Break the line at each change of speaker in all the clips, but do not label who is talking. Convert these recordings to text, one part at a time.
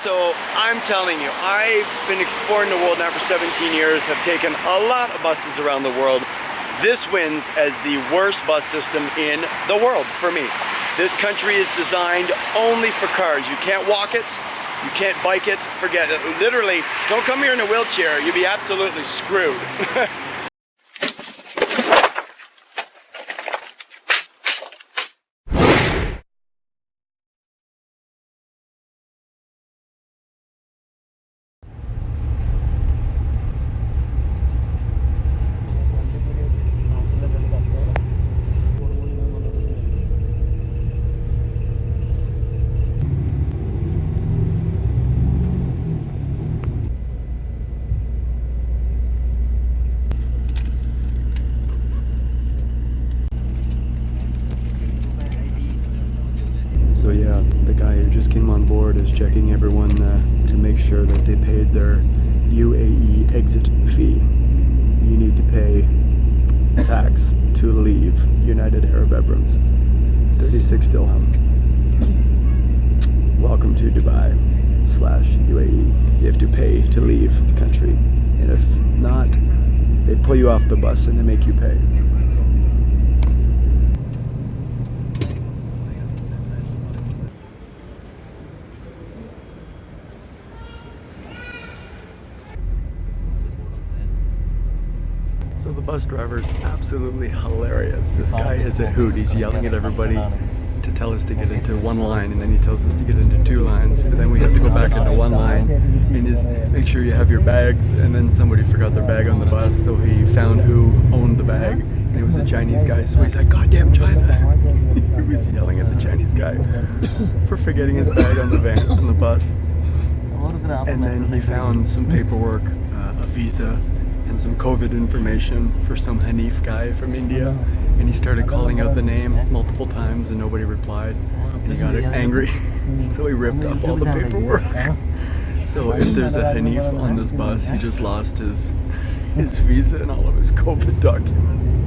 So I'm telling you, I've been exploring the world now for 17 years, have taken a lot of buses around the world. This wins as the worst bus system in the world for me. This country is designed only for cars. You can't walk it, you can't bike it, forget it. Literally, don't come here in a wheelchair, you'll be absolutely screwed. So yeah, the guy who just came on board is checking everyone to make sure that they paid their UAE exit fee. You need to pay tax to leave United Arab Emirates. 36 dirham. Welcome to Dubai/UAE. You have to pay to leave the country. And if not, they pull you off the bus and they make you pay. So the bus driver is absolutely hilarious. This guy is a hoot. He's yelling at everybody to tell us to get into one line, and then he tells us to get into two lines, but then we have to go back into one line and just make sure you have your bags. And then somebody forgot their bag on the bus, so he found who owned the bag, and it was a Chinese guy. So he's like, "Goddamn China!" He was yelling at the Chinese guy for forgetting his bag on the bus. And then he found some paperwork, a visa, and some COVID information for some Hanif guy from India, and he started calling out the name multiple times and nobody replied, and he got angry, so he ripped up all the paperwork. So if there's a Hanif on this bus, he just lost his visa and all of his COVID documents.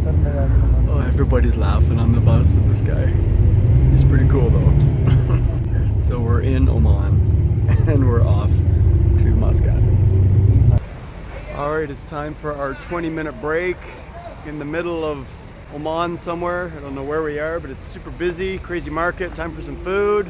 Oh, everybody's laughing on the bus at this guy. He's pretty cool though. So we're in Oman and we're off to Muscat. Alright, it's time for our 20-minute break in the middle of Oman somewhere. I don't know where we are, but it's super busy, crazy market, time for some food.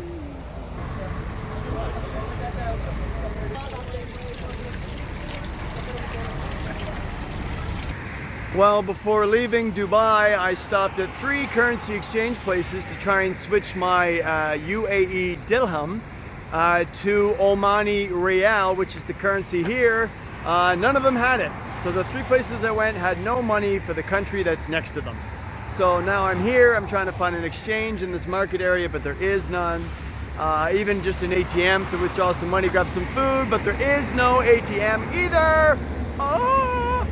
Well, before leaving Dubai, I stopped at 3 currency exchange places to try and switch my UAE dirham to Omani Rial, which is the currency here. None of them had it. So the 3 places I went had no money for the country that's next to them. So now I'm here, I'm trying to find an exchange in this market area, but there is none. Even just an ATM, so withdraw some money, grab some food, but there is no ATM either. Oh!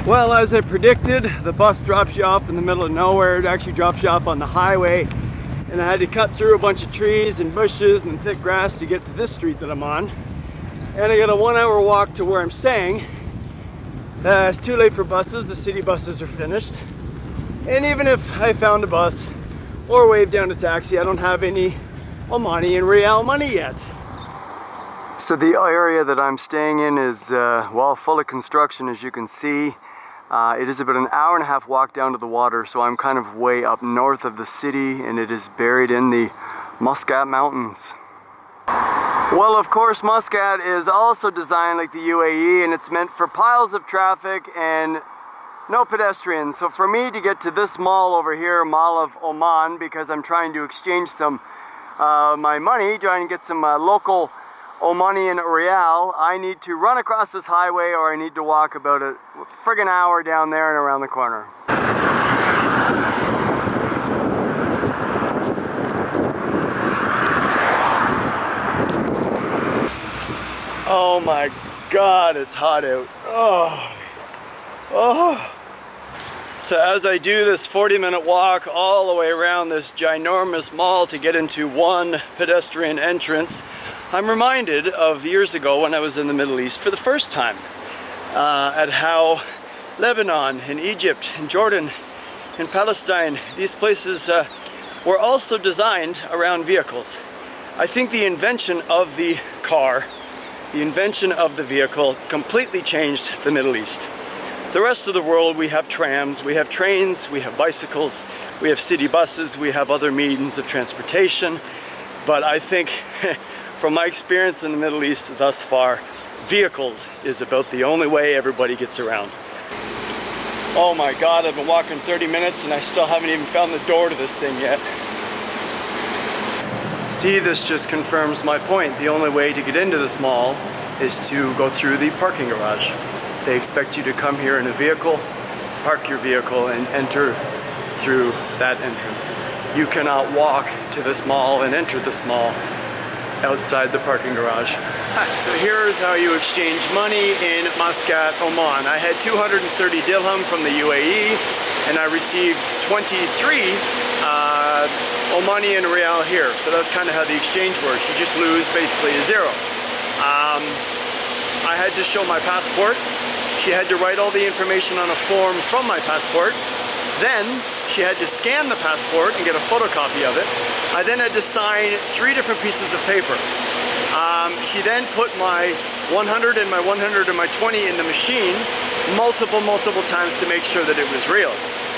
Well, as I predicted, the bus drops you off in the middle of nowhere. It actually drops you off on the highway. And I had to cut through a bunch of trees and bushes and thick grass to get to this street that I'm on. And I got a 1-hour walk to where I'm staying. It's too late for buses, the city buses are finished. And even if I found a bus or waved down a taxi, I don't have any Omani and Rial money yet. So the area that I'm staying in is, well, full of construction, as you can see. It is about an 1.5-hour walk down to the water, so I'm kind of way up north of the city, and it is buried in the Muscat Mountains. Well, of course, Muscat is also designed like the UAE, and it's meant for piles of traffic and no pedestrians. So for me to get to this mall over here, Mall of Oman, because I'm trying to exchange some my money, trying to get some local Omani and Rial, I need to run across this highway, or I need to walk about a friggin' hour down there and around the corner. Oh my God, it's hot out. Oh. So as I do this 40-minute walk all the way around this ginormous mall to get into one pedestrian entrance, I'm reminded of years ago when I was in the Middle East for the first time, at how Lebanon and Egypt and Jordan in Palestine, these places were also designed around vehicles. I think the invention of the car, the invention of the vehicle, completely changed the Middle East. The rest of the world, we have trams, we have trains, we have bicycles, we have city buses, we have other means of transportation. But I think, from my experience in the Middle East thus far, vehicles is about the only way everybody gets around. Oh my God, I've been walking 30 minutes and I still haven't even found the door to this thing yet. See, this just confirms my point. The only way to get into this mall is to go through the parking garage. They expect you to come here in a vehicle, park your vehicle, and enter through that entrance. You cannot walk to this mall and enter this mall outside the parking garage. So here's how you exchange money in Muscat, Oman. I had 230 dirham from the UAE, and I received 23 Omanian rial here. So that's kind of how the exchange works. You just lose basically a zero. I had to show my passport. She had to write all the information on a form from my passport. Then she had to scan the passport and get a photocopy of it. I then had to sign 3 different pieces of paper. She then put my 100 and my 100 and my 20 in the machine multiple times to make sure that it was real.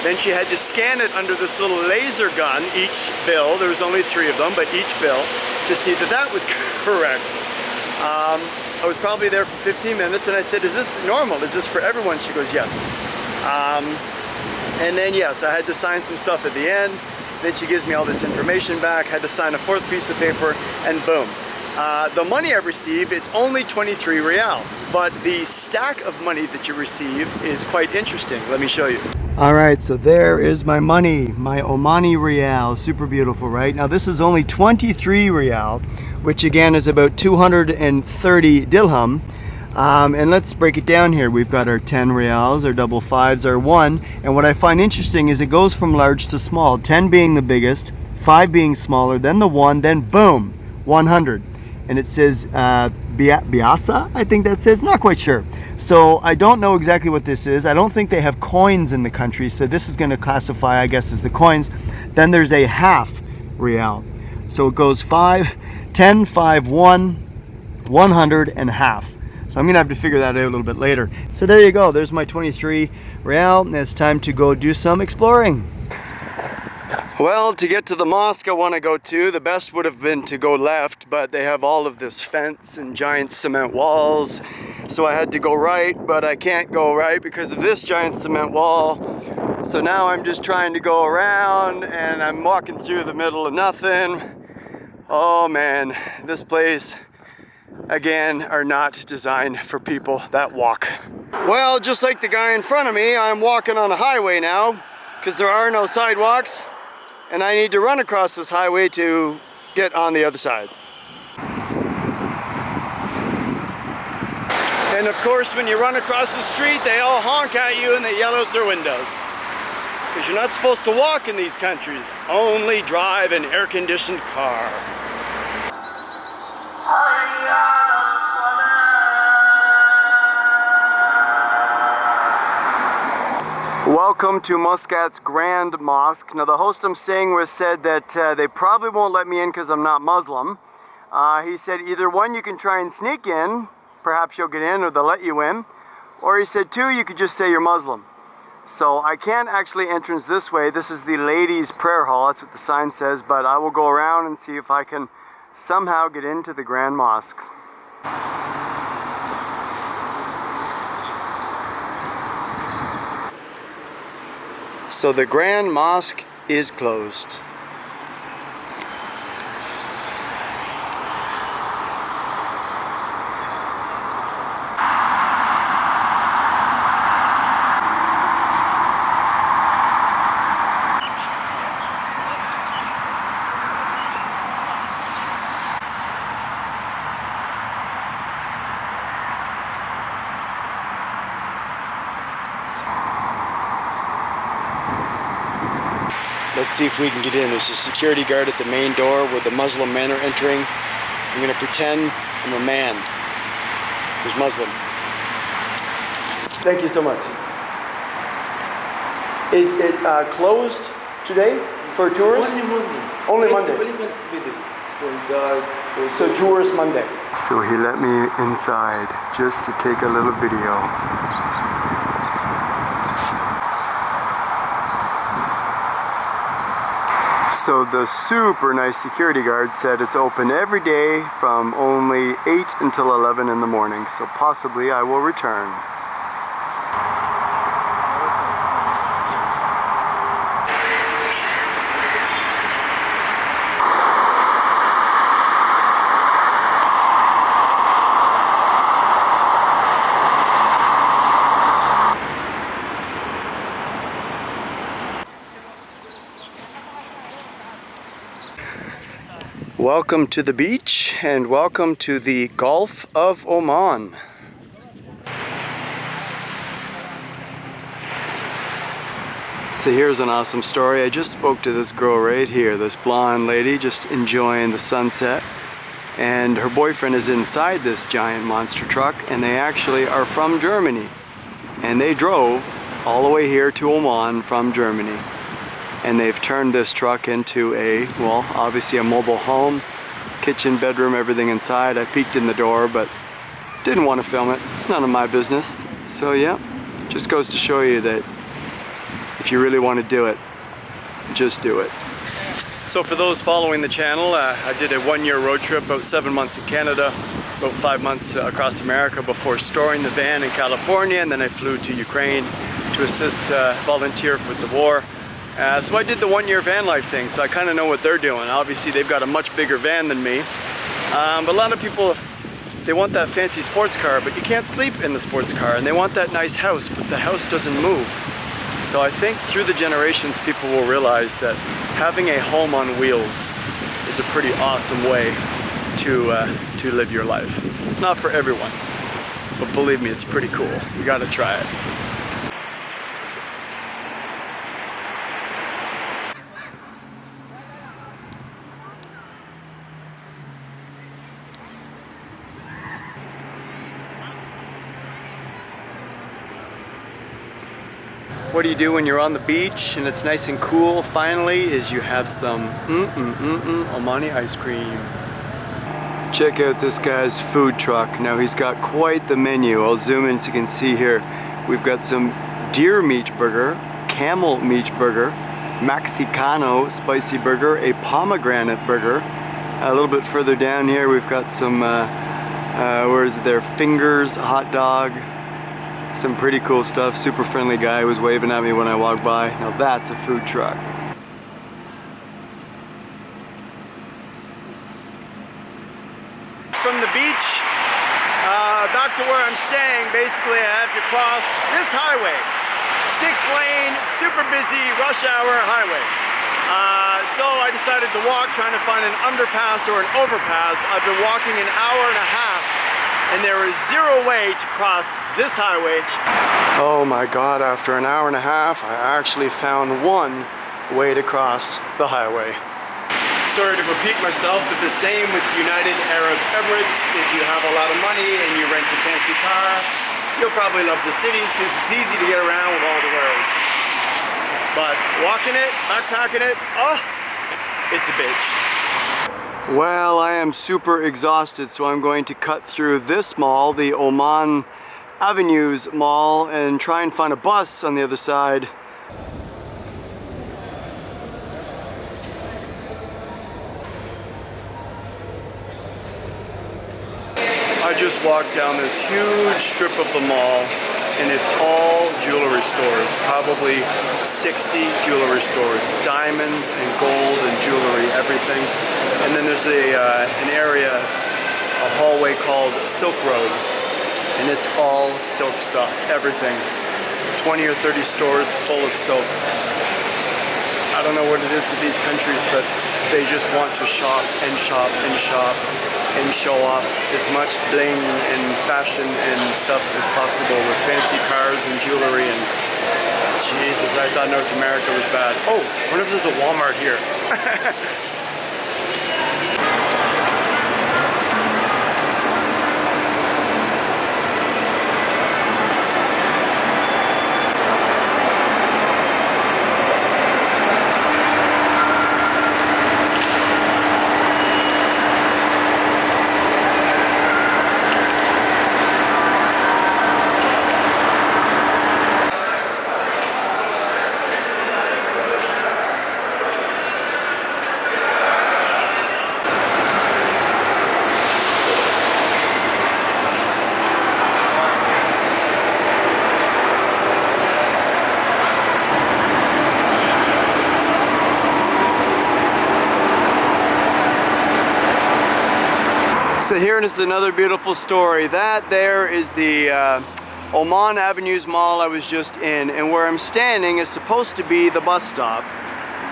Then she had to scan it under this little laser gun, each bill, there was only 3 of them, but each bill, to see that that was correct. I was probably there for 15 minutes and I said, is this normal? Is this for everyone? She goes, yes. And then yes, I had to sign some stuff at the end. Then she gives me all this information back, had to sign a 4th piece of paper, and boom. The money I receive, it's only 23 rial, but the stack of money that you receive is quite interesting. Let me show you. All right, so there is my money, my Omani rial. Super beautiful, right? Now this is only 23 rial, which again is about 230 dirham. And let's break it down here. We've got our 10 rials, our double fives, our 1. And what I find interesting is it goes from large to small. 10 being the biggest, 5 being smaller, then the 1, then boom, 100. And it says Biasa, I think that says, not quite sure. So I don't know exactly what this is. I don't think they have coins in the country, so this is going to classify, I guess, as the coins. Then there's a half rial. So it goes 5, 10, 5, 1, 100, and half. So I'm gonna have to figure that out a little bit later. So there you go, there's my 23 rial, and it's time to go do some exploring. Well, to get to the mosque I want to go to, the best would have been to go left, but they have all of this fence and giant cement walls. So I had to go right, but I can't go right because of this giant cement wall. So now I'm just trying to go around and I'm walking through the middle of nothing. Oh man, this place, again, are not designed for people that walk. Well, just like the guy in front of me, I'm walking on a highway now because there are no sidewalks and I need to run across this highway to get on the other side. And of course, when you run across the street, they all honk at you and they yell out their windows. Because you're not supposed to walk in these countries, only drive an air-conditioned car. Welcome to Muscat's Grand Mosque. Now the host I'm staying with said that they probably won't let me in because I'm not Muslim. He said either 1, you can try and sneak in, perhaps you'll get in or they'll let you in. Or he said 2, you could just say you're Muslim. So I can't actually entrance this way. This is the ladies' prayer hall, that's what the sign says, but I will go around and see if I can somehow get into the Grand Mosque. So the Grand Mosque is closed. Let's see if we can get in. There's a security guard at the main door where the Muslim men are entering. I'm going to pretend I'm a man who's Muslim. Thank you so much. Is it closed today for tourists?
Only Monday.
Only Monday.
Even visit. Inside.
So tourist Monday. So he let me inside just to take a little video. So the super nice security guard said it's open every day from only 8 until 11 in the morning. So possibly I will return. Welcome to the beach and welcome to the Gulf of Oman. So here's an awesome story. I just spoke to this girl right here, this blonde lady just enjoying the sunset. And her boyfriend is inside this giant monster truck and they actually are from Germany. And they drove all the way here to Oman from Germany. And they've turned this truck into a, well, obviously a mobile home, kitchen, bedroom, everything inside. I peeked in the door, but didn't want to film it. It's none of my business. So yeah, just goes to show you that if you really want to do it, just do it. So for those following the channel, I did a 1-year road trip, about 7 months in Canada, about 5 months across America before storing the van in California, and then I flew to Ukraine to assist volunteer with the war. So I did the 1-year van life thing, so I kind of know what they're doing. Obviously they've got a much bigger van than me, but a lot of people, they want that fancy sports car, but you can't sleep in the sports car, and they want that nice house, but the house doesn't move. So I think through the generations people will realize that having a home on wheels is a pretty awesome way to live your life. It's not for everyone, but believe me, it's pretty cool. You gotta try it. What do you do when you're on the beach and it's nice and cool finally is you have some Omani ice cream. Check out this guy's food truck. Now he's got quite the menu. I'll zoom in so you can see here. We've got some deer meat burger, camel meat burger, Mexicano spicy burger, a pomegranate burger. A little bit further down here we've got some, where is it there, fingers, hot dog. Some pretty cool stuff. Super friendly guy was waving at me when I walked by. Now that's a food truck. From the beach back to where I'm staying, basically I have to cross this highway. 6-lane, super busy, rush hour highway. So I decided to walk, trying to find an underpass or an overpass. I've been walking an hour and a half. And there is zero way to cross this highway. Oh my God, after an hour and a half, I actually found one way to cross the highway. Sorry to repeat myself, but the same with United Arab Emirates. If you have a lot of money and you rent a fancy car, you'll probably love the cities because it's easy to get around with all the roads. But walking it, backpacking it, oh, it's a bitch. Well, I am super exhausted, so I'm going to cut through this mall, the Oman Avenues Mall, and try and find a bus on the other side. I just walked down this huge strip of the mall, and it's all jewelry stores, probably 60 jewelry stores, diamonds and gold and jewelry, everything. And then there's an area, a hallway called Silk Road, and it's all silk stuff, everything. 20 or 30 stores full of silk. I don't know what it is with these countries, but they just want to shop and shop and shop and show off as much bling and fashion and stuff as possible with fancy cars and jewelry. And Jesus, I thought North America was bad. Oh, I wonder if there's a Walmart here. So here is another beautiful story. That there is the Oman Avenues Mall I was just in, and where I'm standing is supposed to be the bus stop.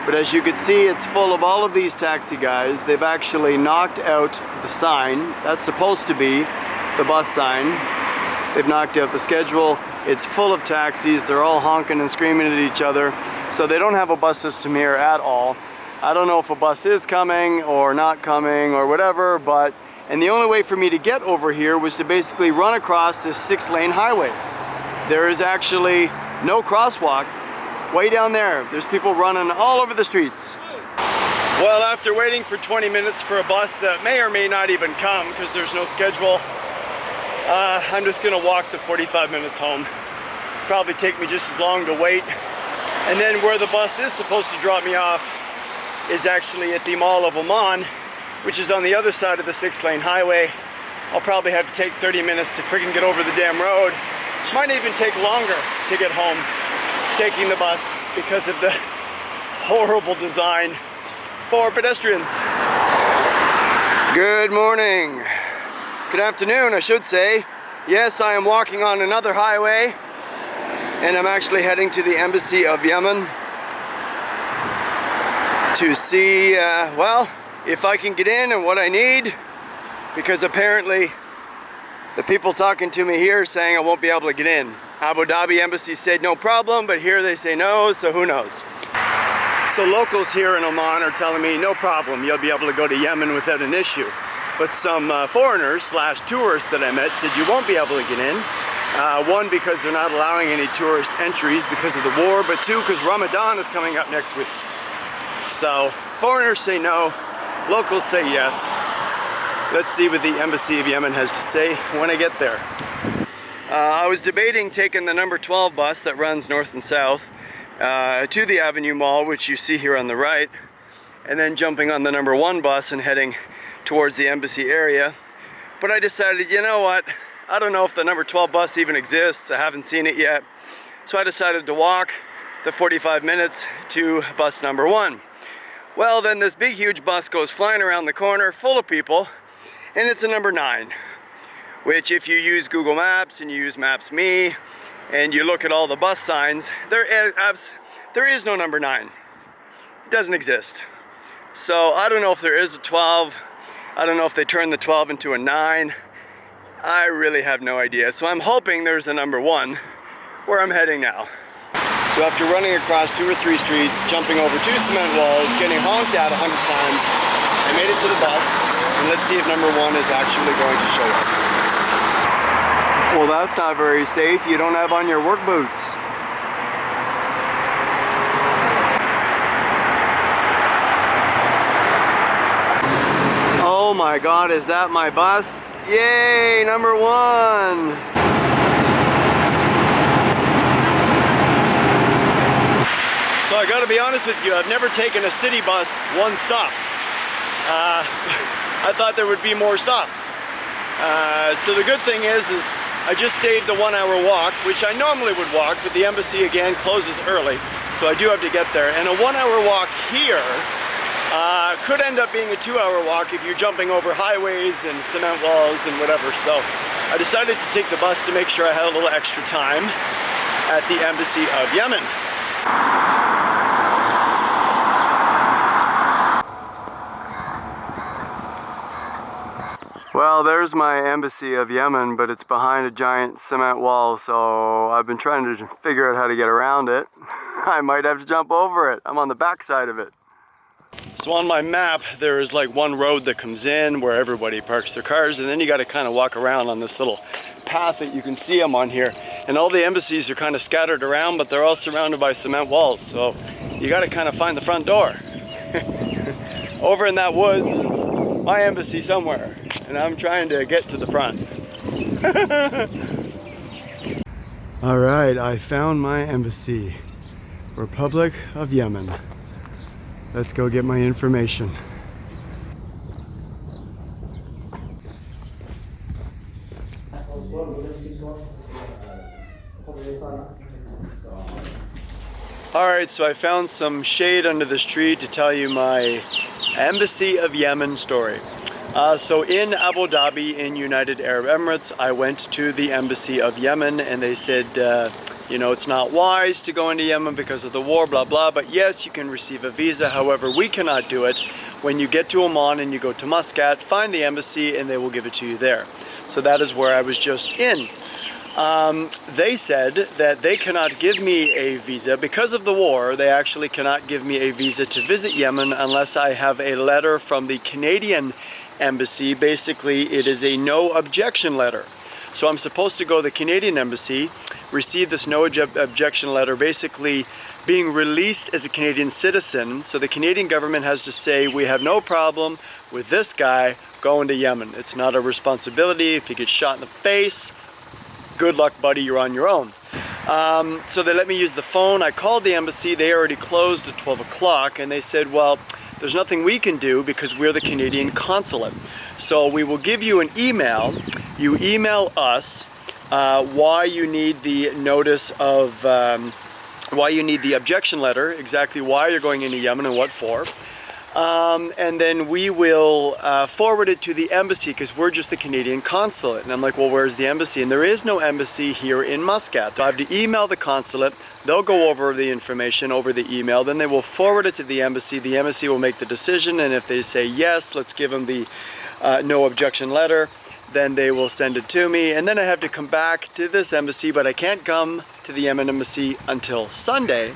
But as you can see, it's full of all of these taxi guys. They've actually knocked out the sign. That's supposed to be the bus sign. They've knocked out the schedule. It's full of taxis. They're all honking and screaming at each other. So they don't have a bus system here at all. I don't know if a bus is coming or not coming or whatever, and the only way for me to get over here was to basically run across this 6-lane highway. There is actually no crosswalk. Way down there, there's people running all over the streets. Well, after waiting for 20 minutes for a bus that may or may not even come because there's no schedule, I'm just gonna walk the 45 minutes home. Probably take me just as long to wait. And then where the bus is supposed to drop me off is actually at the Mall of Oman, which is on the other side of the 6-lane highway. I'll probably have to take 30 minutes to freaking get over the damn road. Might even take longer to get home taking the bus because of the horrible design for pedestrians. Good morning. Good afternoon, I should say. Yes, I am walking on another highway, and I'm actually heading to the Embassy of Yemen to see, well, if I can get in and what I need, because apparently the people talking to me here are saying I won't be able to get in. Abu Dhabi Embassy said no problem, but here they say no, so who knows. So locals here in Oman are telling me no problem, you'll be able to go to Yemen without an issue. But some foreigners slash tourists that I met said you won't be able to get in. One, because they're not allowing any tourist entries because of the war, but two, because Ramadan is coming up next week. So foreigners say no, locals say yes. Let's see what the Embassy of Yemen has to say when I get there. I was debating taking the number 12 bus that runs north and south to the Avenue Mall, which you see here on the right, and then jumping on the number 1 bus and heading towards the embassy area. But I decided, you know what, I don't know if the number 12 bus even exists. I haven't seen it yet. So I decided to walk the 45 minutes to bus number 1. Well, then this big huge bus goes flying around the corner full of people, and it's a number 9. Which, if you use Google Maps and you use Maps Me and you look at all the bus signs, there is no number 9. It doesn't exist. So I don't know if there is a 12. I don't know if they turned the 12 into a 9. I really have no idea. So I'm hoping there's a number 1 where I'm heading now. So after running across 2 or 3 streets, jumping over 2 cement walls, getting honked at 100 times, I made it to the bus, and let's see if number 1 is actually going to show up. Well, that's not very safe. You don't have on your work boots. Oh my God, is that my bus? Yay, number 1. So I gotta be honest with you, I've never taken a city bus one stop. I thought there would be more stops. So the good thing is I just saved the 1-hour walk, which I normally would walk, but the embassy again closes early, so I do have to get there. And a 1-hour walk here could end up being a 2-hour walk if you're jumping over highways and cement walls and whatever. So I decided to take the bus to make sure I had a little extra time at the Embassy of Yemen. Well, there's my Embassy of Yemen, but it's behind a giant cement wall, so I've been trying to figure out how to get around it. I might have to jump over it. I'm on the back side of it. So on my map, there is like one road that comes in where everybody parks their cars, and then you got to kind of walk around on this little path that you can see I'm on here. And all the embassies are kind of scattered around, but they're all surrounded by cement walls, so you got to kind of find the front door. Over in that woods is my embassy somewhere, and I'm trying to get to the front. All right, I found my embassy, Republic of Yemen. Let's go get my information. Alright, so I found some shade under this tree to tell you my Embassy of Yemen story. So in Abu Dhabi, in United Arab Emirates, I went to the embassy of Yemen, and they said, you know, it's not wise to go into Yemen because of the war, blah, blah, but yes, you can receive a visa. However, we cannot do it. When you get to Oman and you go to Muscat, find the embassy and they will give it to you there. So that is where I was just in. They said that they cannot give me a visa because of the war. They actually cannot give me a visa to visit Yemen unless I have a letter from the Canadian embassy. Basically, it is a no objection letter. So I'm supposed to go to the Canadian embassy, receive this no objection letter, basically being released as a Canadian citizen. So the Canadian government has to say, we have no problem with this guy going to Yemen. It's not a responsibility. If he gets shot in the face, good luck, buddy, you're on your own. So they let me use the phone. I called the embassy. They already closed at 12 o'clock, and they said, well, there's nothing we can do because we're the Canadian consulate. So we will give you an email. You email us why you need the notice of, why you need the objection letter, exactly why you're going into Yemen and what for. And then we will forward it to the embassy because we're just the Canadian consulate. And I'm like, well, where's the embassy? And there is no embassy here in Muscat. I have to email the consulate. They'll go over the information over the email. Then they will forward it to the embassy. The embassy will make the decision. And if they say, yes, let's give them the no objection letter, then they will send it to me. And then I have to come back to this embassy, but I can't come to the Yemen embassy until Sunday,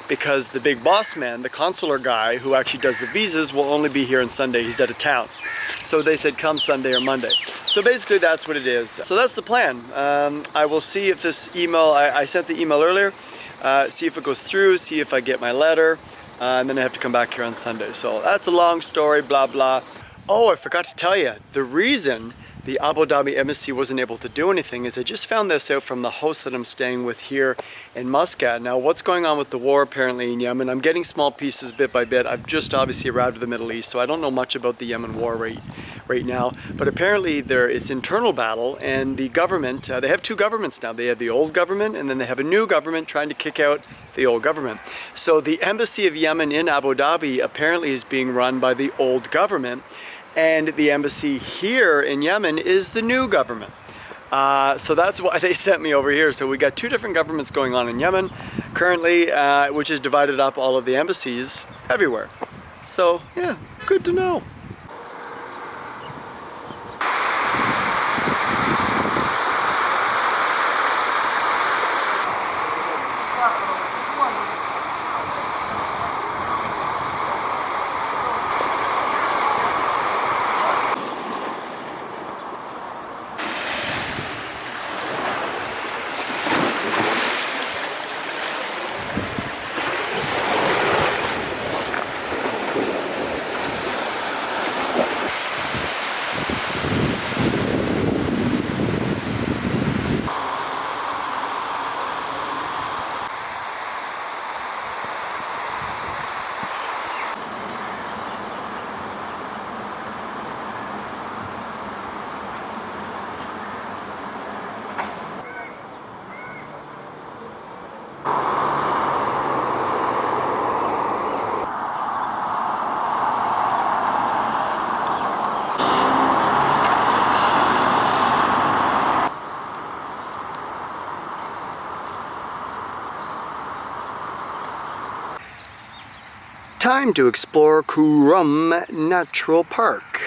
because the big boss man, the consular guy who actually does the visas, will only be here on Sunday. He's out of town. So they said come Sunday or Monday. So basically that's what it is. So that's the plan. I will see if this email, I sent the email earlier, see if it goes through, see if I get my letter, and then I have to come back here on Sunday. So that's a long story, blah, blah. Oh, I forgot to tell you, the reason the Abu Dhabi embassy wasn't able to do anything is I just found this out from the host that I'm staying with here in Muscat. Now, what's going on with the war apparently in Yemen? I'm getting small pieces bit by bit. I've just obviously arrived in the Middle East, so I don't know much about the Yemen war right now. But apparently it's internal battle, and the government, they have two governments now. They have the old government, and then they have a new government trying to kick out the old government. So the embassy of Yemen in Abu Dhabi apparently is being run by the old government, and the embassy here in Yemen is the new government. So that's why they sent me over here. So we got two different governments going on in Yemen currently, which has divided up all of the embassies everywhere. So yeah, good to know. Time to explore Kurum Natural Park.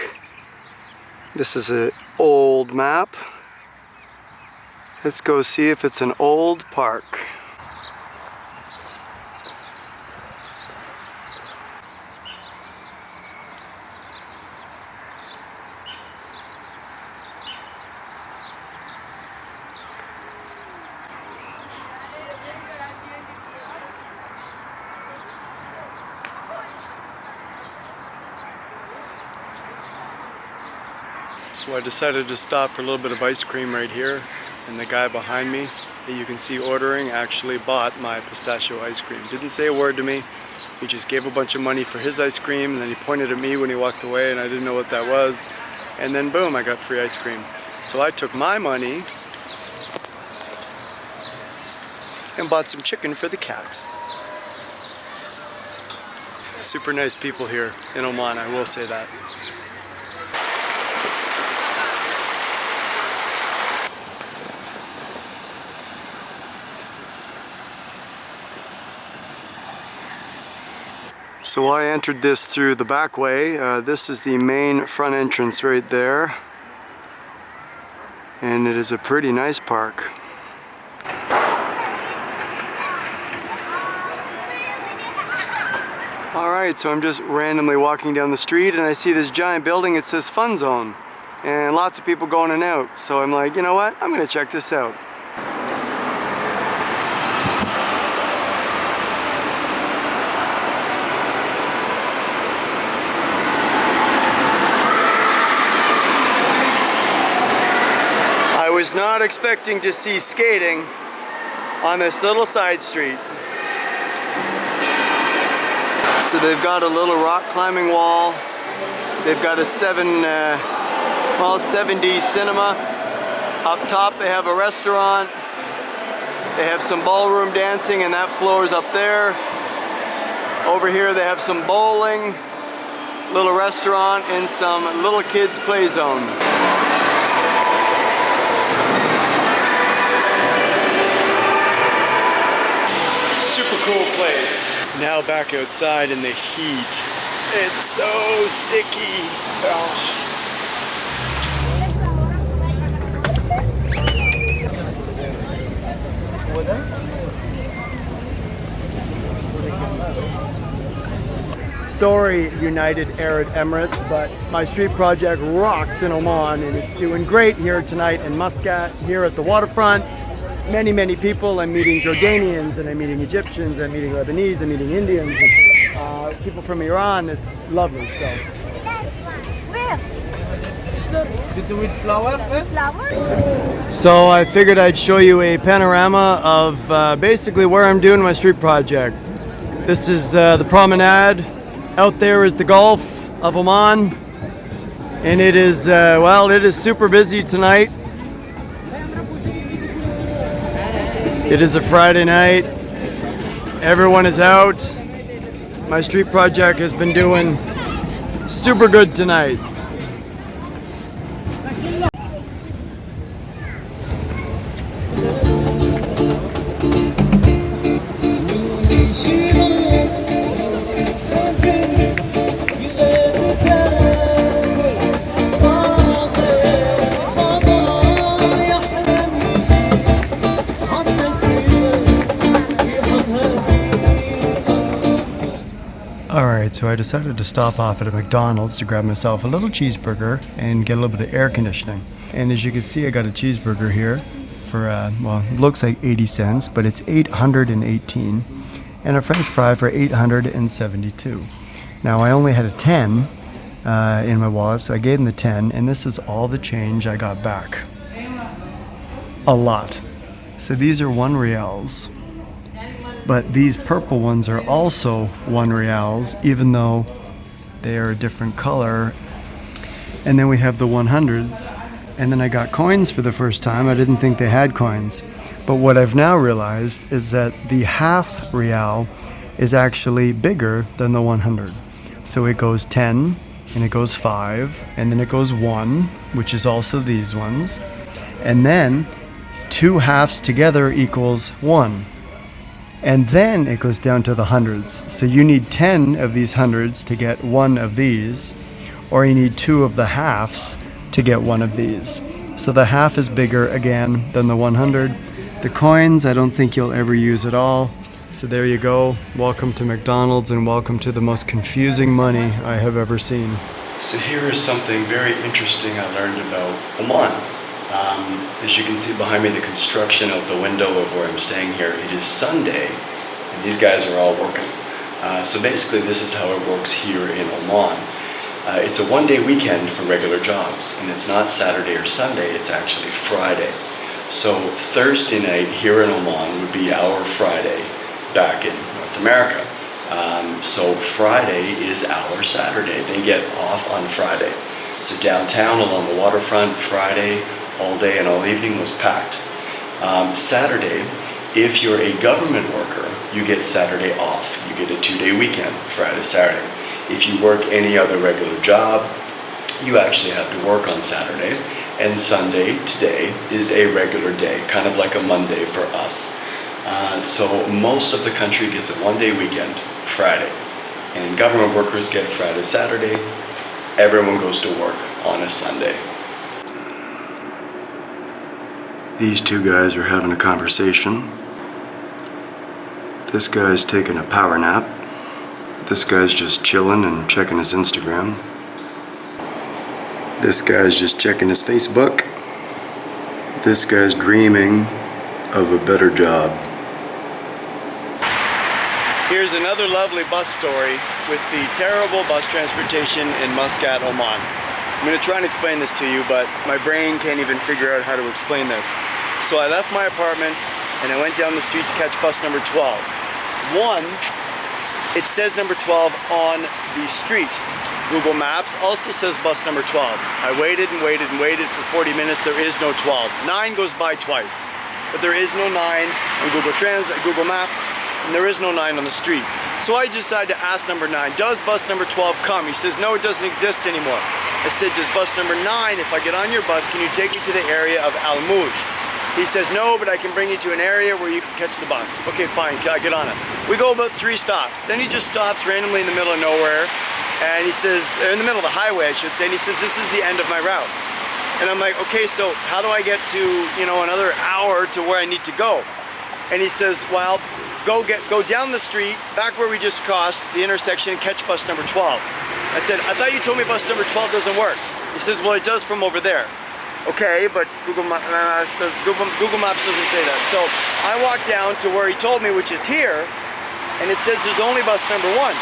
This is an old map. Let's go see if it's an old park. So I decided to stop for a little bit of ice cream right here, and the guy behind me that you can see ordering actually bought my pistachio ice cream. Didn't say a word to me. He just gave a bunch of money for his ice cream, and then he pointed at me when he walked away, and I didn't know what that was. And then boom, I got free ice cream. So I took my money and bought some chicken for the cat. Super nice people here in Oman, I will say that. So I entered this through the back way. This is the main front entrance right there. And it is a pretty nice park. Alright, so I'm just randomly walking down the street and I see this giant building. It says Fun Zone. And lots of people going in and out. So I'm like, you know what? I'm gonna check this out. I was not expecting to see skating on this little side street. So they've got a little rock climbing wall. They've got a 7D cinema. Up top they have a restaurant. They have some ballroom dancing and that floor is up there. Over here they have some bowling, little restaurant, and some little kids play zone. Super cool place. Now back outside in the heat. It's so sticky. Ugh. Sorry, United Arab Emirates, but my street project rocks in Oman and it's doing great here tonight in Muscat, here at the waterfront. Many people. I'm meeting Jordanians and I'm meeting Egyptians, I'm meeting Lebanese, I'm meeting Indians, and, people from Iran. It's lovely. So. So I figured I'd show you a panorama of basically where I'm doing my street project. This is the promenade. Out there is the Gulf of Oman, and it is well, it is super busy tonight. It is a Friday night. Everyone is out. My street project has been doing super good tonight. Alright, so I decided to stop off at a McDonald's to grab myself a little cheeseburger and get a little bit of air conditioning. And as you can see, I got a cheeseburger here for, well, it looks like 80 cents, but it's 818. And a French fry for 872. Now, I only had a 10 in my wallet, so I gave him the 10, and this is all the change I got back. A lot. So these are 1 reals. But these purple ones are also 1 reals, even though they are a different color. And then we have the 100s. And then I got coins for the first time. I didn't think they had coins. But what I've now realized is that the half real is actually bigger than the 100. So it goes 10, and it goes 5, and then it goes 1, which is also these ones. And then 2 halves together equals 1. And then it goes down to the hundreds. So you need 10 of these hundreds to get 1 of these, or you need 2 of the halves to get 1 of these. So the half is bigger again than the 100. The coins I don't think you'll ever use at all. So there you go. Welcome to McDonald's and welcome to the most confusing money I have ever seen. So here is something very interesting I learned about Oman. As you can see behind me, the construction out the window of where I'm staying here, it is Sunday, and these guys are all working. So basically this is how it works here in Oman. It's a 1-day weekend for regular jobs, and it's not Saturday or Sunday, it's actually Friday. So Thursday night here in Oman would be our Friday back in North America. So Friday is our Saturday. They get off on Friday. So downtown along the waterfront, Friday, all day and all evening was packed. Saturday, if you're a government worker, you get Saturday off. You get a 2-day weekend, Friday, Saturday. If you work any other regular job, you actually have to work on Saturday. And Sunday, today, is a regular day, kind of like a Monday for us. So most of the country gets a 1-day weekend, Friday. and government workers get Friday, Saturday. Everyone goes to work on a Sunday. These two guys are having a conversation. This guy's taking a power nap. This guy's just chilling and checking his Instagram. This guy's just checking his Facebook. This guy's dreaming of a better job. Here's another lovely bus story with the terrible bus transportation in Muscat, Oman. I'm going to try and explain this to you, but my brain can't even figure out how to explain this. So I left my apartment and I went down the street to catch bus number 12. It says number 12 on the street. Google Maps also says bus number 12. I waited and waited and waited for 40 minutes. There is no 12. 9 goes by twice, but there is no 9 on Google Maps, and there is no 9 on the street. So I decided to ask number 9, does bus number 12 come? He says, no, it doesn't exist anymore. I said, does bus number 9, if I get on your bus, can you take me to the area of Al-Mouj? He says, no, but I can bring you to an area where you can catch the bus. Okay, fine, I get on it. We go about 3 stops. Then he just stops randomly in the middle of nowhere, and he says, or in the middle of the highway, I should say, and he says, this is the end of my route. And I'm like, okay, so how do I get to, another hour to where I need to go? And he says, well, go down the street, back where we just crossed the intersection, and catch bus number 12. I said, I thought you told me bus number 12 doesn't work. He says, well, it does from over there. Okay, but Google Maps doesn't say that. So I walked down to where he told me, which is here, and it says there's only bus number 1,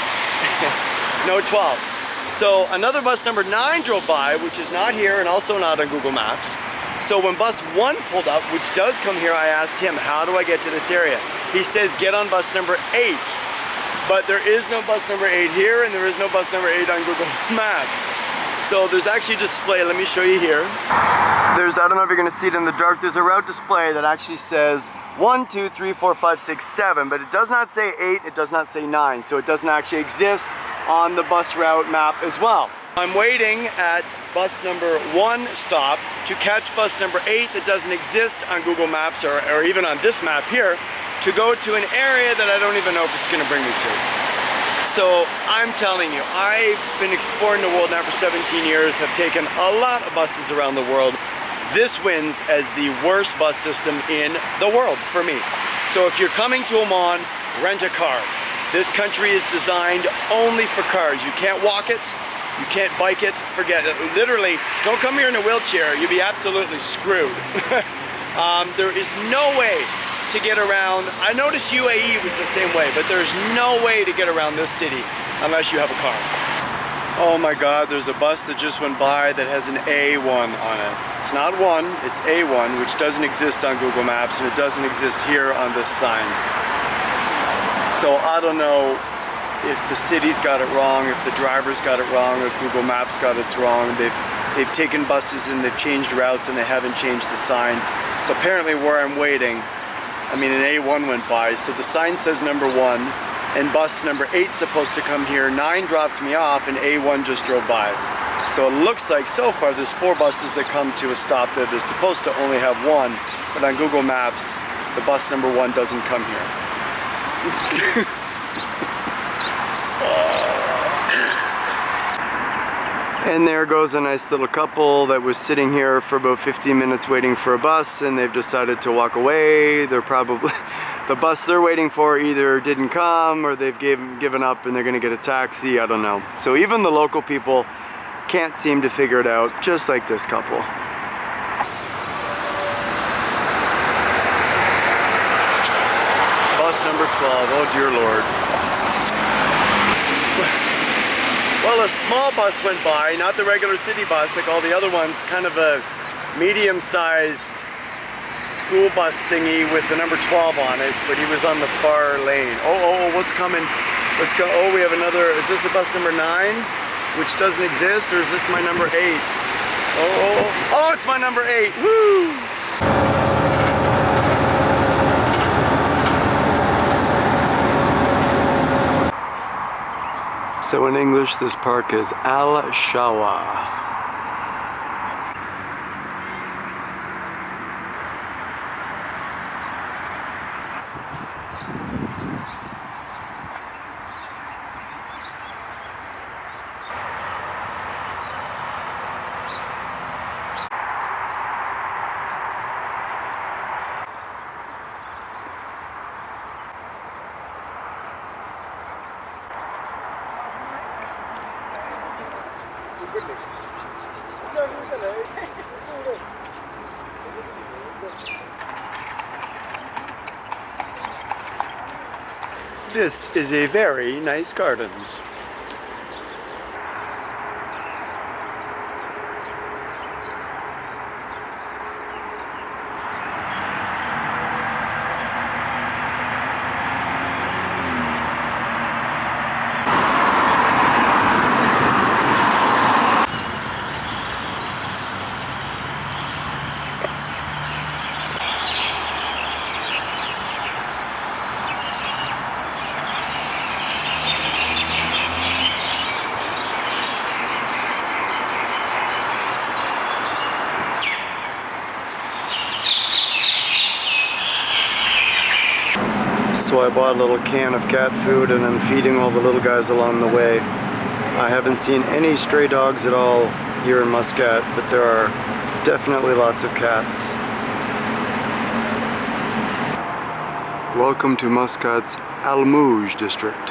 no 12. So another bus number 9 drove by, which is not here and also not on Google Maps. So when bus 1 pulled up, which does come here, I asked him, how do I get to this area? He says, get on bus number 8. But there is no bus number 8 here, and there is no bus number 8 on Google Maps. So there's actually a display, let me show you here. I don't know if you're gonna see it in the dark, there's a route display that actually says 1, 2, 3, 4, 5, 6, 7, but it does not say 8, it does not say 9, so it doesn't actually exist on the bus route map as well. I'm waiting at bus number 1 stop to catch bus number 8 that doesn't exist on Google Maps or even on this map here, to go to an area that I don't even know if it's gonna bring me to. So I'm telling you, I've been exploring the world now for 17 years, have taken a lot of buses around the world. This wins as the worst bus system in the world for me. So if you're coming to Oman, rent a car. This country is designed only for cars. You can't walk it, you can't bike it, forget it. Literally, don't come here in a wheelchair, you'll be absolutely screwed. There is no way to get around. I noticed UAE was the same way, but there's no way to get around this city unless you have a car. Oh my God, there's a bus that just went by that has an A1 on it. It's not 1, it's A1, which doesn't exist on Google Maps, and it doesn't exist here on this sign. So I don't know if the city's got it wrong, if the drivers got it wrong, if Google Maps got it wrong. They've taken buses and they've changed routes and they haven't changed the sign. So apparently where I'm waiting, an A1 went by, so the sign says number 1, and bus number 8's supposed to come here. 9 dropped me off, and A1 just drove by. So it looks like so far there's 4 buses that come to a stop that is supposed to only have 1, but on Google Maps, the bus number 1 doesn't come here. And there goes a nice little couple that was sitting here for about 15 minutes waiting for a bus, and they've decided to walk away. They're probably, the bus they're waiting for either didn't come or they've given up and they're gonna get a taxi, I don't know. So even the local people can't seem to figure it out, just like this couple. Bus number 12, oh dear Lord. Well, a small bus went by, not the regular city bus like all the other ones, kind of a medium-sized school bus thingy with the number 12 on it, but he was on the far lane. Oh, what's coming? Let's go. Oh, we have another, is this a bus number 9, which doesn't exist, or is this my number 8? Oh, it's my number 8, woo! So in English, this park is Al-Shawa. This is a very nice gardens. So I bought a little can of cat food and I'm feeding all the little guys along the way. I haven't seen any stray dogs at all here in Muscat, but there are definitely lots of cats. Welcome to Muscat's Al Mouj district.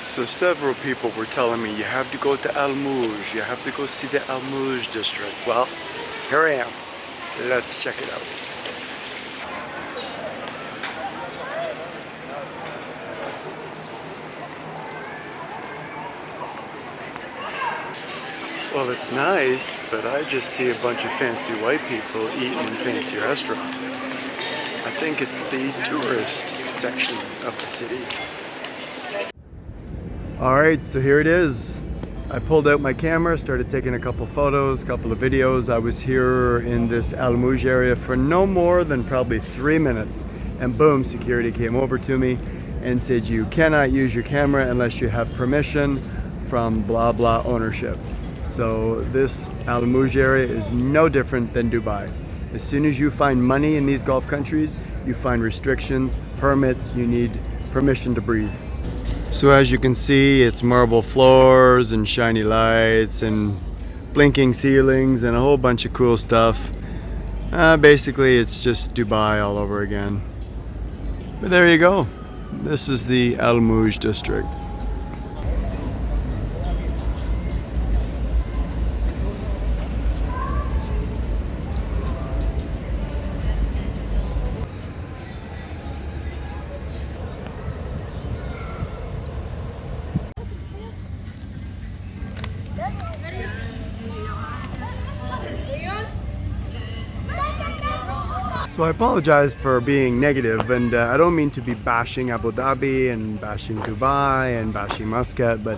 So several people were telling me, you have to go to Al Mouj, you have to go see the Al Mouj district. Well, here I am. Let's check it out. Well, it's nice, but I just see a bunch of fancy white people eating in fancy restaurants. I think it's the tourist section of the city. Alright, so here it is. I pulled out my camera, started taking a couple photos, a couple of videos. I was here in this Al Mouj area for no more than probably 3 minutes. And boom, security came over to me and said, you cannot use your camera unless you have permission from blah blah ownership. So this Al Mouj area is no different than Dubai. As soon as you find money in these Gulf countries, you find restrictions, permits, you need permission to breathe. So as you can see, it's marble floors and shiny lights and blinking ceilings and a whole bunch of cool stuff. Basically, it's just Dubai all over again. But there you go. This is the Al Mouj district. So I apologize for being negative, and I don't mean to be bashing Abu Dhabi and bashing Dubai and bashing Muscat, but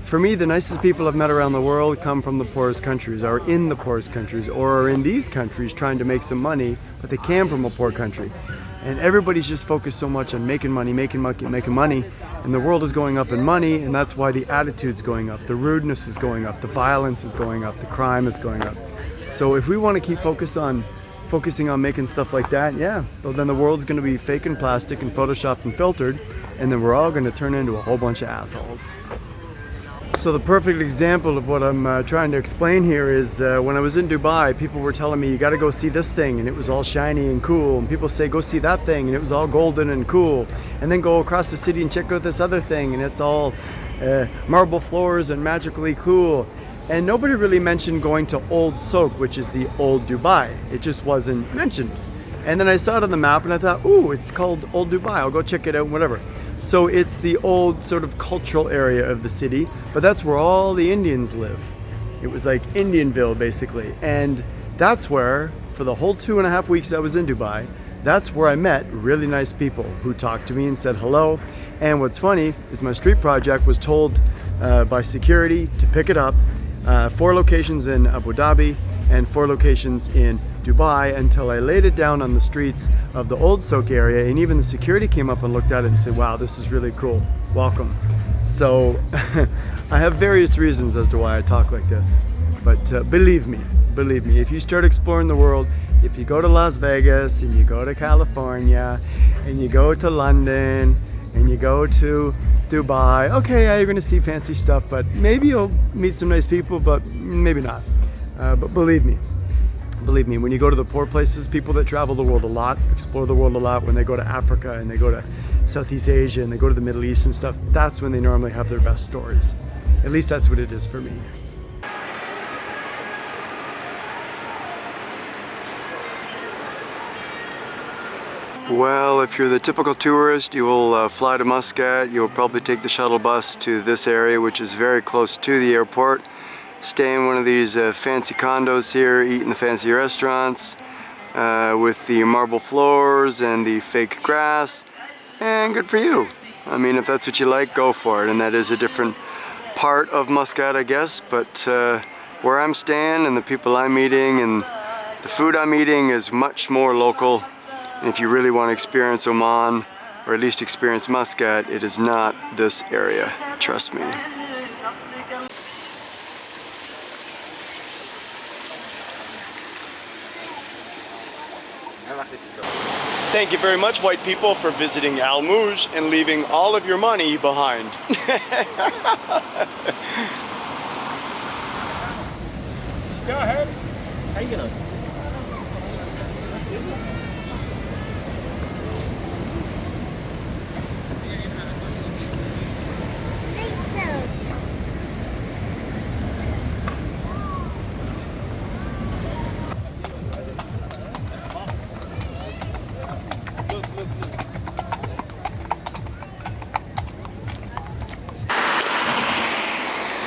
for me, the nicest people I've met around the world come from the poorest countries, are in the poorest countries, or are in these countries trying to make some money, but they came from a poor country. And everybody's just focused so much on making money, and the world is going up in money, and that's why the attitude's going up, the rudeness is going up, the violence is going up, the crime is going up. So if we want to keep focusing on making stuff like that, yeah, well then the world's going to be fake and plastic and photoshopped and filtered, and then we're all going to turn into a whole bunch of assholes. So the perfect example of what I'm trying to explain here is when I was in Dubai, people were telling me, you got to go see this thing, and it was all shiny and cool, and people say, go see that thing, and it was all golden and cool, and then go across the city and check out this other thing, and it's all marble floors and magically cool. And nobody really mentioned going to Old Souk, which is the old Dubai. It just wasn't mentioned. And then I saw it on the map and I thought, ooh, it's called Old Dubai. I'll go check it out, whatever. So it's the old sort of cultural area of the city, but that's where all the Indians live. It was like Indianville, basically. And that's where, for the whole 2.5 weeks I was in Dubai, that's where I met really nice people who talked to me and said hello. And what's funny is my street project was told by security to pick it up. 4 locations in Abu Dhabi and 4 locations in Dubai until I laid it down on the streets of the Old Souk area, and even the security came up and looked at it and said, wow, this is really cool, welcome. So I have various reasons as to why I talk like this, but believe me, if you start exploring the world, if you go to Las Vegas and you go to California and you go to London and you go to Dubai, okay, yeah, you're gonna see fancy stuff, but maybe you'll meet some nice people, but maybe not. But believe me, when you go to the poor places, people that travel the world a lot, explore the world a lot, when they go to Africa and they go to Southeast Asia and they go to the Middle East and stuff, that's when they normally have their best stories. At least that's what it is for me. Well, if you're the typical tourist, you will fly to Muscat. You'll probably take the shuttle bus to this area, which is very close to the airport. Stay in one of these fancy condos here, eat in the fancy restaurants with the marble floors and the fake grass, and good for you. I mean, if that's what you like, go for it. And that is a different part of Muscat, I guess, but where I'm staying and the people I'm meeting and the food I'm eating is much more local. And if you really want to experience Oman, or at least experience Muscat, it is not this area, trust me. Thank you very much, white people, for visiting Al Mouj and leaving all of your money behind.
Go ahead. How you gonna?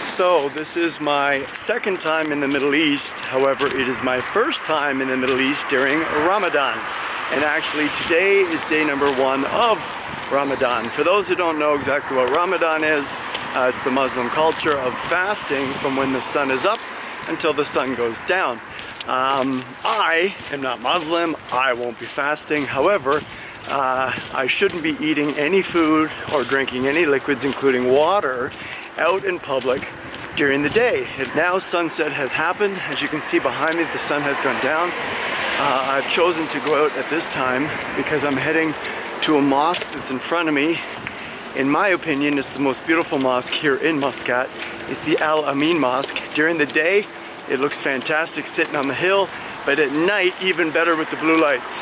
So this is my second time in the Middle East. However, it is my first time in the Middle East during Ramadan. And actually today is day number 1 of Ramadan. For those who don't know exactly what Ramadan is, it's the Muslim culture of fasting from when the sun is up until the sun goes down. I am not Muslim, I won't be fasting. However, I shouldn't be eating any food or drinking any liquids, including water, out in public during the day. Now sunset has happened. As you can see behind me, the sun has gone down. I've chosen to go out at this time because I'm heading to a mosque that's in front of me. In my opinion, it's the most beautiful mosque here in Muscat. It's the Al Amin Mosque. During the day, it looks fantastic sitting on the hill, but at night, even better with the blue lights.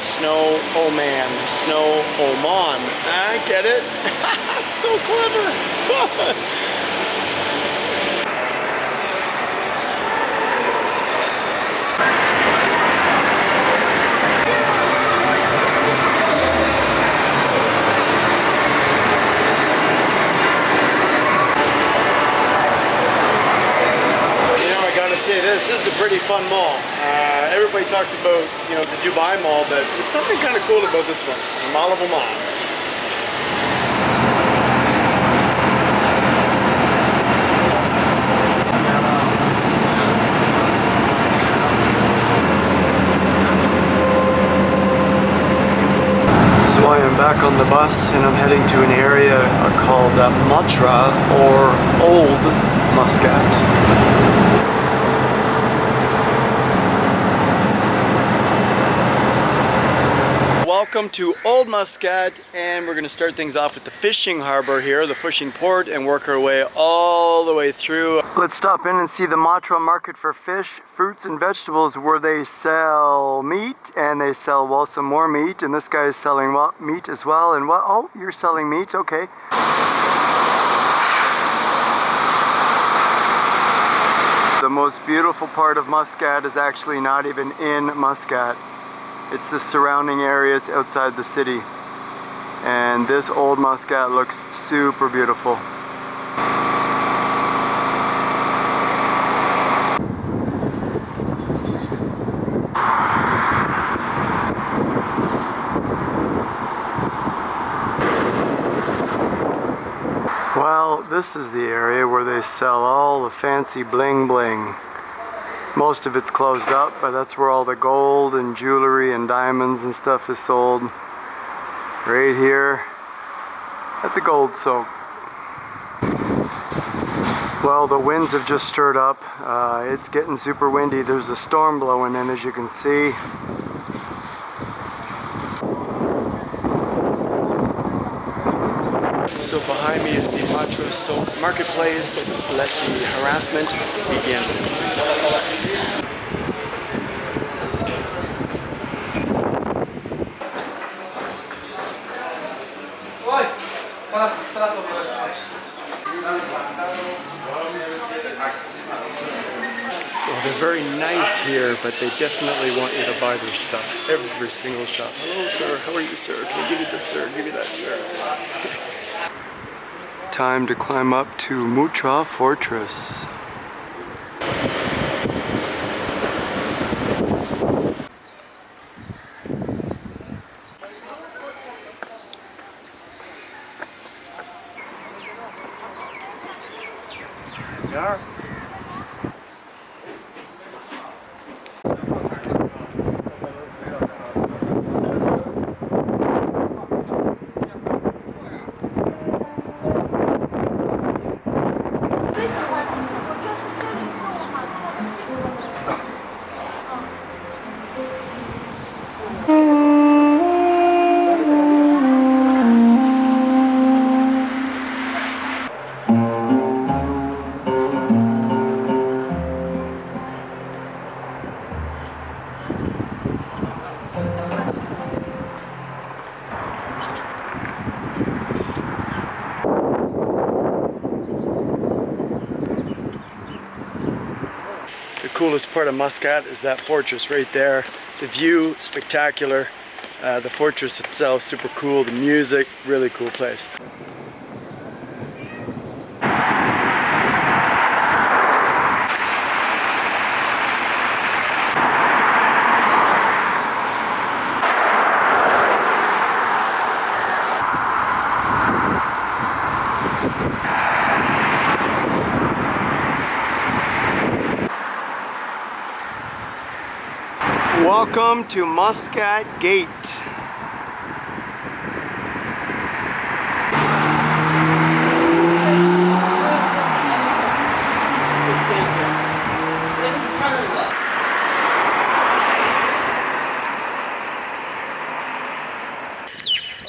Snow Oman, Snow Oman. I get it. So clever. pretty fun mall. Everybody talks about, you know, the Dubai Mall, but there's something kind of cool about this one, the Mall of Oman. So I am back on the bus and I'm heading to an area called Matra, or Old Muscat. Welcome to Old Muscat, and we're going to start things off with the fishing harbor here, the fishing port, and work our way all the way through. Let's stop in and see the Matra market for fish, fruits, and vegetables, where they sell meat, and they sell, well, some more meat, and this guy is selling meat as well, and what? Oh, you're selling meat, okay. The most beautiful part of Muscat is actually not even in Muscat. It's the surrounding areas outside the city. And this Old Muscat looks super beautiful. Well, this is the area where they sell all the fancy bling bling. Most of it's closed up, but that's where all the gold and jewelry and diamonds and stuff is sold. Right here at the Gold Soak. Well, the winds have just stirred up. It's getting super windy. There's a storm blowing in, as you can see. So behind me is the Matra Soak Marketplace. Let the harassment begin. Well, they're very nice here, but they definitely want you to buy their stuff. Every single shop. Hello, sir. How are you, sir? Can I give you this, sir? Give me that, sir. Time to climb up to Matra Fortress. There we are. The coolest part of Muscat is that fortress right there. The view, spectacular. The fortress itself, super cool. The music, really cool place. Welcome to Muscat Gate.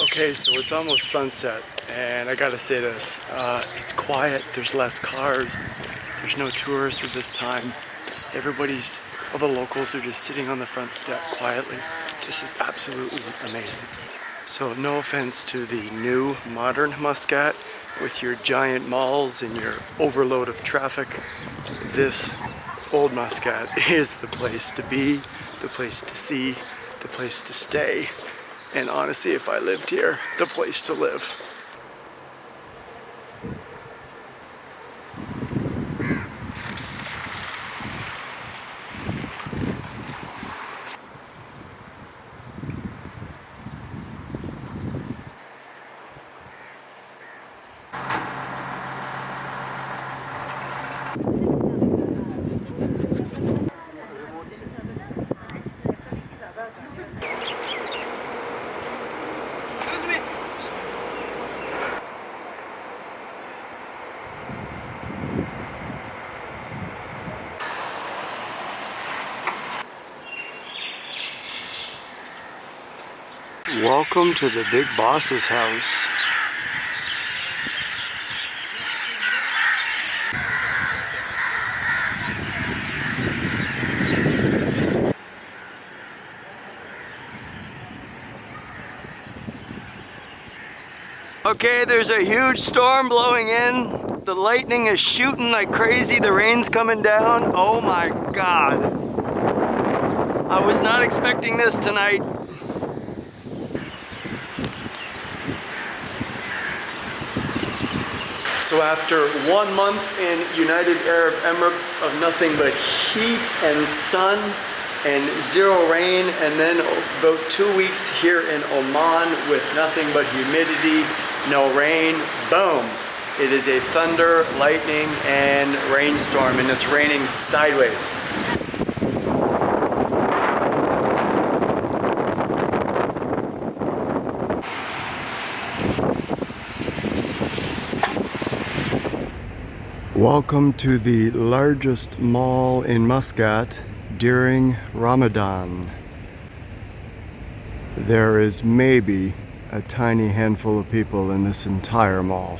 Okay, so it's almost sunset, and I gotta say this, it's quiet, there's less cars, there's no tourists at this time. All the locals are just sitting on the front step quietly. This is absolutely amazing. So no offense to the new modern Muscat with your giant malls and your overload of traffic. This Old Muscat is the place to be, the place to see, the place to stay. And honestly, if I lived here, the place to live. Welcome to the big boss's house. Okay, there's a huge storm blowing in. The lightning is shooting like crazy. The rain's coming down. Oh my God. I was not expecting this tonight. So after 1 month in United Arab Emirates of nothing but heat and sun and zero rain, and then about 2 weeks here in Oman with nothing but humidity, no rain, boom. It is a thunder, lightning, and rainstorm, and it's raining sideways. Welcome to the largest mall in Muscat during Ramadan. There is maybe a tiny handful of people in this entire mall.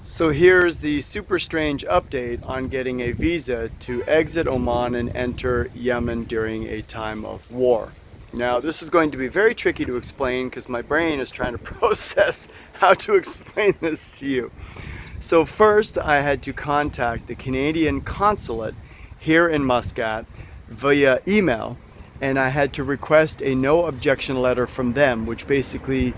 So here's the super strange update on getting a visa to exit Oman and enter Yemen during a time of war. Now this is going to be very tricky to explain because my brain is trying to process how to explain this to you. So first I had to contact the Canadian consulate here in Muscat via email, and I had to request a no objection letter from them, which basically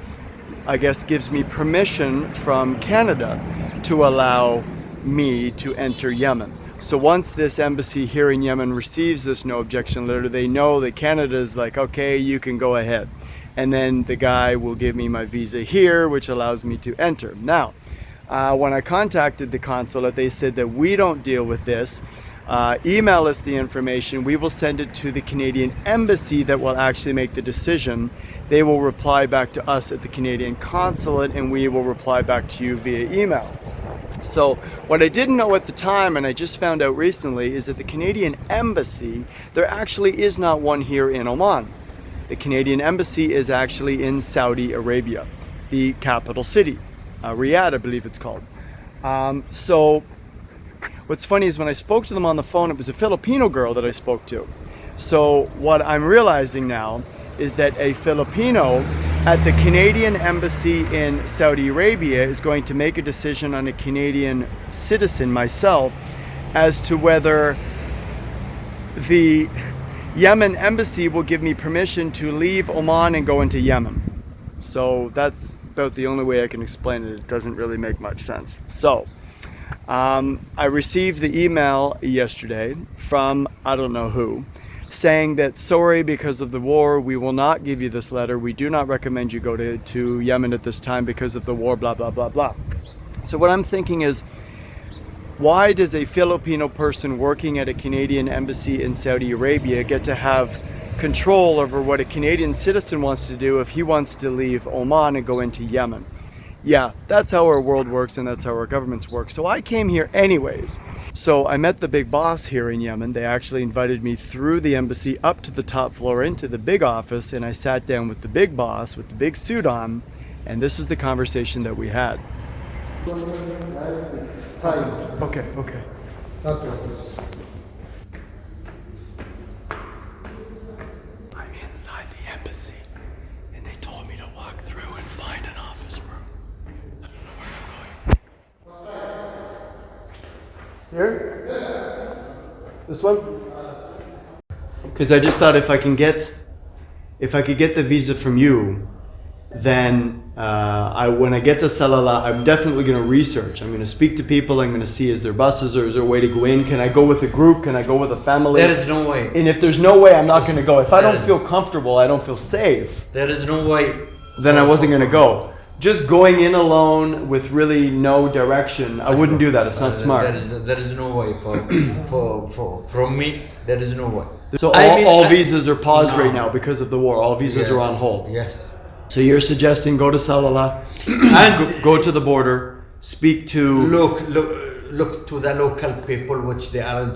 I guess gives me permission from Canada to allow me to enter Yemen. So once this embassy here in Yemen receives this no objection letter, they know that Canada's like, okay, you can go ahead. And then the guy will give me my visa here, which allows me to enter. Now, when I contacted the consulate, they said that we don't deal with this. Email us the information. We will send it to the Canadian embassy that will actually make the decision. They will reply back to us at the Canadian consulate, and we will reply back to you via email. So what I didn't know at the time, and I just found out recently, is that the Canadian embassy, there actually is not one here in Oman. The Canadian embassy is actually in Saudi Arabia, the capital city, Riyadh, I believe it's called. So what's funny is when I spoke to them on the phone, it was a Filipino girl that I spoke to. So what I'm realizing now is that a Filipino at the Canadian embassy in Saudi Arabia is going to make a decision on a Canadian citizen, myself, as to whether the Yemen embassy will give me permission to leave Oman and go into Yemen. So that's about the only way I can explain it. It doesn't really make much sense. So I received the email yesterday from I don't know who, saying that sorry, because of the war, we will not give you this letter. We do not recommend you go to Yemen at this time because of the war, blah, blah, blah, blah. So what I'm thinking is, why does a Filipino person working at a Canadian embassy in Saudi Arabia get to have control over what a Canadian citizen wants to do if he wants to leave Oman and go into Yemen? Yeah, that's how our world works, and that's how our governments work. So I came here anyways. So I met the big boss here in Yemen. They actually invited me through the embassy up to the top floor into the big office, and I sat down with the big boss with the big suit on, and this is the conversation that we had. Okay. I'm inside the embassy, and they told me to walk through and find an office room. I don't know where I'm going. Here? Yeah. This one? Because I just thought if I could get the visa from you, then when I get to Salalah, I'm definitely going to research. I'm going to speak to people. I'm going to see, is there buses or is there a way to go in? Can I go with a group? Can I go with a family?
There is no way.
And if there's no way, I'm not going to go. If I don't feel comfortable, I don't feel safe.
There is no way.
Then I wasn't going to go. just going in alone with really no direction, I wouldn't do that. It's not smart.
There is no way from me. There is no way.
So
I mean,
all visas are paused right now because of the war. All visas are on hold.
Yes.
So you're suggesting go to Salalah and go to the border, speak to...
Look to the local people, which they are in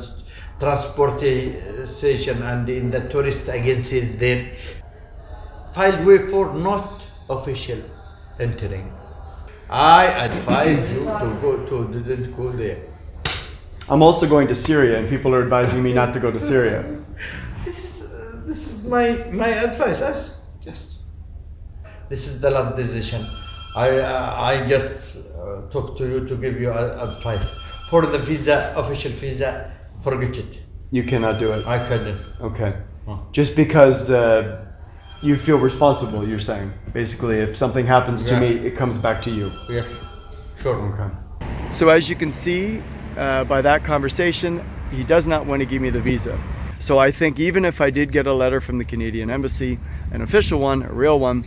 transportation and in the tourist agencies there. Filed way for not official entering. I advise you didn't go there.
I'm also going to Syria, and people are advising me not to go to Syria.
This is my advice. Yes. This is the last decision. I just talk to you to give you advice. For the visa, official visa, forget it.
You cannot do it.
I couldn't.
Okay. Just because you feel responsible, you're saying. Basically, if something happens to me, it comes back to you.
Yes. Sure.
Okay. So as you can see by that conversation, he does not want to give me the visa. So I think even if I did get a letter from the Canadian Embassy, an official one, a real one,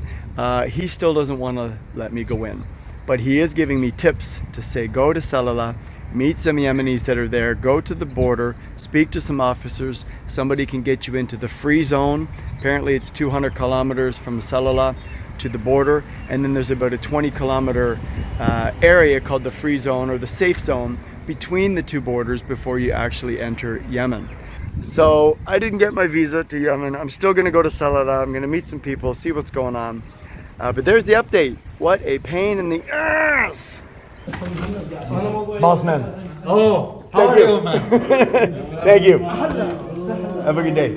he still doesn't want to let me go in. But he is giving me tips to say, go to Salalah, meet some Yemenis that are there, go to the border, speak to some officers, somebody can get you into the free zone. Apparently it's 200 kilometers from Salalah to the border, and then there's about a 20-kilometer area called the free zone or the safe zone between the two borders before you actually enter Yemen. So I didn't get my visa to Yemen. I'm still going to go to Salalah. I'm going to meet some people, see what's going on. But there's the update. What a pain in the ass! Boss man.
Oh, how are you, man?
Thank you. Have a good day.